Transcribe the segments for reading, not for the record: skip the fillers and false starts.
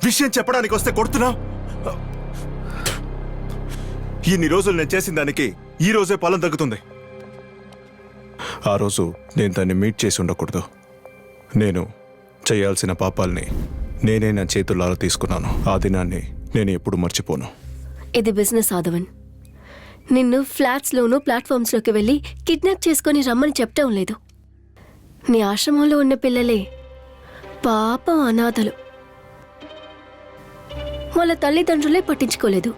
విషయం చెప్పడానికి వస్తే కొడుతున్నావు. ఇన్ని రోజులు నేను చేసిన దానికి ఈ రోజే ఫలం తగ్గుతుంది. ఆ రోజు నేను దాన్ని మీట్ చేసి ఉండకూడదు. నేను చేయాల్సిన పాపాల్ని నేనే నా చేతులారా తీసుకున్నాను. ఆ దినాన్ని నేను ఎప్పుడు మర్చిపోను. ఇది బిజినెస్ ఆదవన్. నిన్ను ఫ్లాట్స్లోనూ ప్లాట్ఫామ్స్లోకి వెళ్ళి కిడ్నాప్ చేసుకొని రమ్మని చెప్పటం లేదు. నీ ఆశ్రమంలో ఉన్న పిల్లలే పాపం అనాథలు. వాళ్ళ తల్లిదండ్రులే పట్టించుకోలేదు.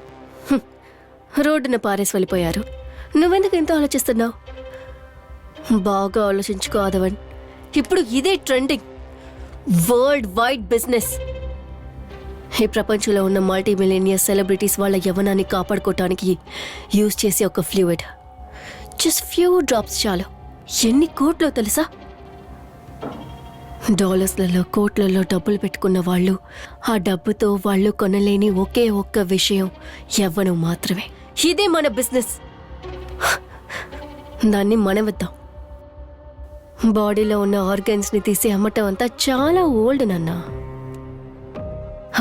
రోడ్డున పారేసి వెళ్ళిపోయారు. నువ్వెందుకు ఎంతో ఆలోచిస్తున్నావు? బాగా ఆలోచించుకో ఆదవన్. ఇప్పుడు ఇదే ట్రెండింగ్, వరల్డ్ వైడ్ బిజినెస్. ఈ ప్రపంచంలో ఉన్న మల్టీ మిలియనియర్ సెలబ్రిటీస్ వాళ్ళ యవ్వనాన్ని కాపాడుకోవటానికి యూజ్ చేసే ఒక ఫ్లూయిడ్. జస్ట్ ఫ్యూ డ్రాప్స్ చాలు. ఎన్ని కోట్లో తెలుసా? డాలర్స్లలో కోట్లలో డబ్బులు పెట్టుకున్న వాళ్ళు, ఆ డబ్బుతో వాళ్ళు కొనలేని ఒకే ఒక్క విషయం యవ్వనం మాత్రమే. ఇదే మన బిజినెస్. దాన్ని మనమిద్దాం. బాడీలో ఉన్న ఆర్గన్స్ని తీసి అమ్మటం అంతా చాలా ఓల్డ్ నాన్న.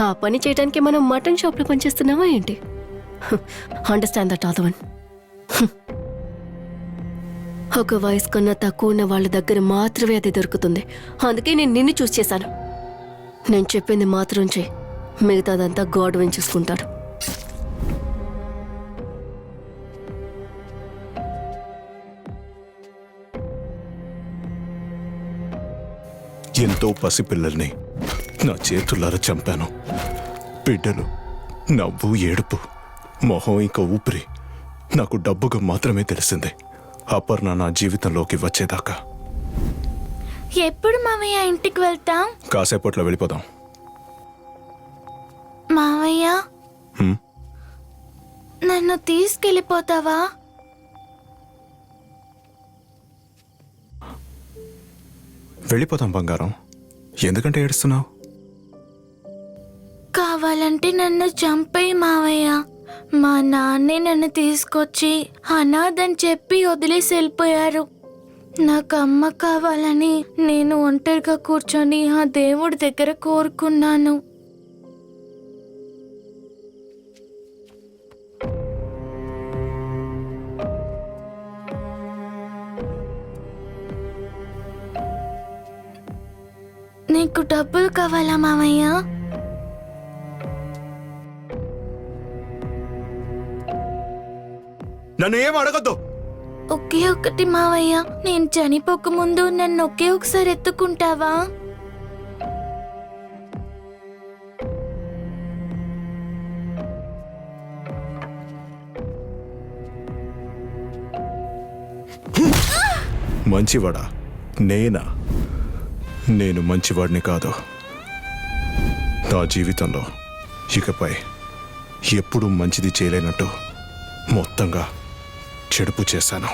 ఆ పని చేయడానికి మనం మటన్ షాప్లో పనిచేస్తున్నావా ఏంటి? Understand that Aadhavan. ఒక వయసు కన్నా తక్కువ ఉన్న వాళ్ళ దగ్గర మాత్రమే అది దొరుకుతుంది. అందుకే నేను నిన్ను చూస్ చేశాను. నేను చెప్పింది మాత్రం చేయి, మిగతాదంతా గాడ్ విన్ చూసుకుంటాడు. ఎంతో పసిపిల్లల్ని నా చేతులారా చంపాను. బిడ్డలు నవ్వు, ఏడుపు, మొహం ఇంకా ఊపిరి నాకు డబ్బుగా మాత్రమే తెలిసింది. అపర్ణ నా జీవితంలోకి వచ్చేదాకా. ఎప్పుడు మావయ్య ఇంటికి వెళ్తాం? కాసేపట్లో వెళ్ళిపోదాం. మావయ్య, నన్ను తీసుకెళ్ళిపోతావా? వెళ్ళిపోదాం బంగారం. ఎందుకంటే ఏడుస్తున్నావు? కావాలంటే నన్ను చంపేయి మావయ్య. మా నాన్నే నన్ను తీసుకొచ్చి అనాథని చెప్పి వదిలేసి వెళ్ళిపోయారు. నాకు అమ్మ కావాలని నేను ఒంటరిగా కూర్చొని ఆ దేవుడి దగ్గర కోరుకున్నాను. నీకు డబ్బులు కావాలా మావయ్య? నన్ను ఏం అడగద్దు. ఒకే ఒక్కటి మావయ్య, నేను చనిపోక ముందు నన్ను ఒకే ఒకసారి ఎత్తుకుంటావా? మంచివాడా? నేనా? నేను మంచివాడిని కాదు. నా జీవితంలో ఇకపై ఎప్పుడూ మంచిది చేయలేనట్టు మొత్తంగా చెడుపు చేశాను.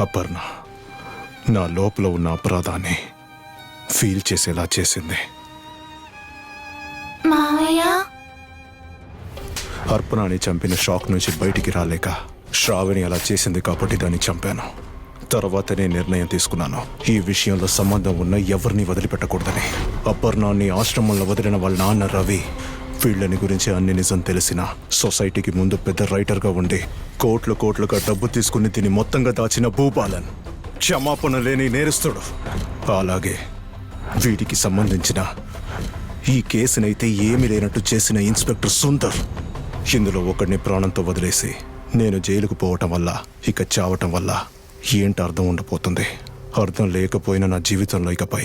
అపర్ణ నా లోపల ఉన్న అపరాధాన్ని ఫీల్ చేసేలా చేసింది. మావయ్య, అర్పణని చంపిన షాక్ నుంచి బయటికి రాలేక శ్రావణి అలా చేసింది కాబట్టి దాన్ని చంపాను. తర్వాతనే నిర్ణయం తీసుకున్నాను, ఈ విషయంలో సంబంధం ఉన్న ఎవరిని వదిలిపెట్టకూడదని. అపర్ణాన్ని ఆశ్రమంలో వదిలిన వాళ్ళ నాన్న రవి వీళ్ళని గురించి అన్ని నిజం తెలిసిన సొసైటీకి ముందు పెద్ద రైటర్గా ఉండి కోట్లుగా డబ్బు తీసుకుని దీన్ని మొత్తంగా దాచిన భూపాలన్ క్షమాపణ లేని నేరస్తుడు. అలాగే వీటికి సంబంధించిన ఈ కేసునైతే ఏమీ లేనట్టు చేసిన ఇన్స్పెక్టర్ సుందర్. ఇందులో ఒకడిని ప్రాణంతో వదిలేసి నేను జైలుకు పోవటం వల్ల, ఇక చావటం వల్ల ఏంటి అర్థం ఉండబోతుంది? అర్థం లేకపోయినా నా జీవితంలో ఇకపై